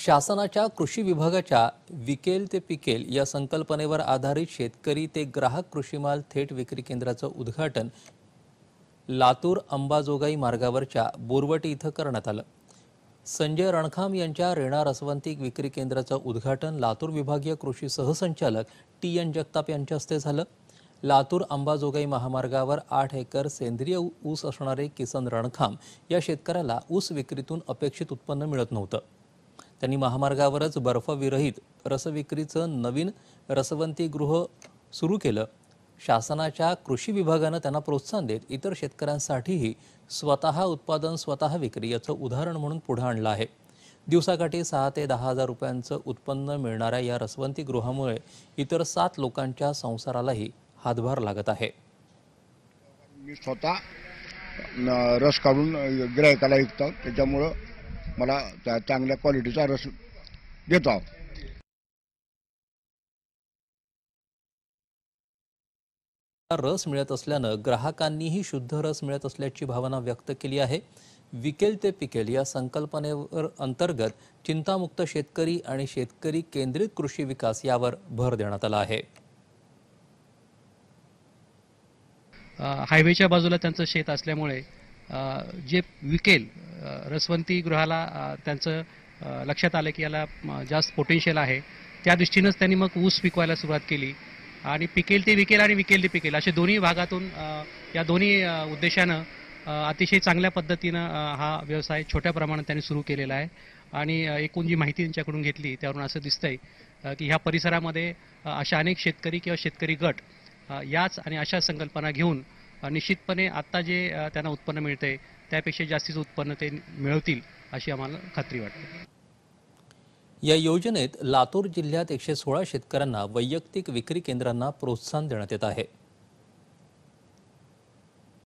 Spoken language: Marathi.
शासनाच्या कृषी विभागाच्या विकेल ते पिकेल या संकल्पनेवर आधारित शेतकरी ते ग्राहक कृषीमाल थेट विक्री केंद्राचं उद्घाटन लातूर अंबाजोगाई मार्गावरच्या बोरवटी इथं करण्यात आलं। संजय रणखाम यांच्या रेणा रसवंती विक्री केंद्राचं उद्घाटन लातूर विभागीय कृषी सहसंचालक टी.एन. जगताप यांच्या हस्ते झालं। लातूर अंबाजोगाई महामार्गावर 8 एकर सेंद्रिय ऊस असणारे किसन रणखाम या शेतकऱ्याला ऊस विक्रीतून अपेक्षित उत्पन्न मिळत नव्हतं। त्यांनी महामार्गावरच बर्फविरहित रसविक्रीचं नवीन रसवंती गृह सुरू केलं। शासनाच्या कृषी विभागानं त्यांना प्रोत्साहन देत इतर शेतकऱ्यांसाठीही स्वतः उत्पादन स्वतः विक्री याचं उदाहरण म्हणून पुढे आणलं आहे। दिवसाकाठी 6 ते 10 हजार रुपयांचं उत्पन्न मिळणाऱ्या या रसवंती गृहामुळे इतर 7 लोकांच्या संसारालाही हातभार लागत आहे। मी स्वतः रस काढून गिरायकाला विकतो, त्याच्यामुळे मला चांगल्या क्वालिटीचा रस देतो। रस मिळत असल्यानं ग्राहकांनीही शुद्ध रस मिळत असल्याची भावना व्यक्त केली आहे। विकेल ते पिकेल या संकल्पनेवर अंतर्गत चिंतामुक्त शेतकरी आणि शेतकरी केंद्रित कृषी विकास यावर भर देण्यात आला आहे। हायवेच्या बाजूला त्यांचं शेत असल्यामुळे जे विकेल रसवंती गृहाला त्यांचं लक्षात आलं की याला जास्त पोटेन्शियल आहे, त्या दृष्टीनेच त्यांनी मग ऊस पिकवायला सुरुवात केली आणि पिकेल ते विकेल आणि विकेल ते पिकेल असे दोन्ही भागातून या दोन्ही उद्देशानं अतिशय चांगल्या पद्धतीनं हा व्यवसाय छोट्या प्रमाणात त्यांनी सुरू केलेला आहे। आणि एकूण जी माहिती त्यांच्याकडून घेतली त्यावरून असं दिसतंय की ह्या परिसरामध्ये अशा अनेक शेतकरी किंवा शेतकरी गट याच आणि अशा संकल्पना घेऊन निश्चितपणे आत्ता जे त्यांना उत्पन्न मिळते त्यापेक्षा जास्तीचं उत्पन्न ते मिळवतील अशी आम्हाला खात्री वाटते। या योजनेत लातूर जिल्ह्यात 116 शेतकऱ्यांना वैयक्तिक विक्री केंद्रांना प्रोत्साहन देण्यात येत आहे।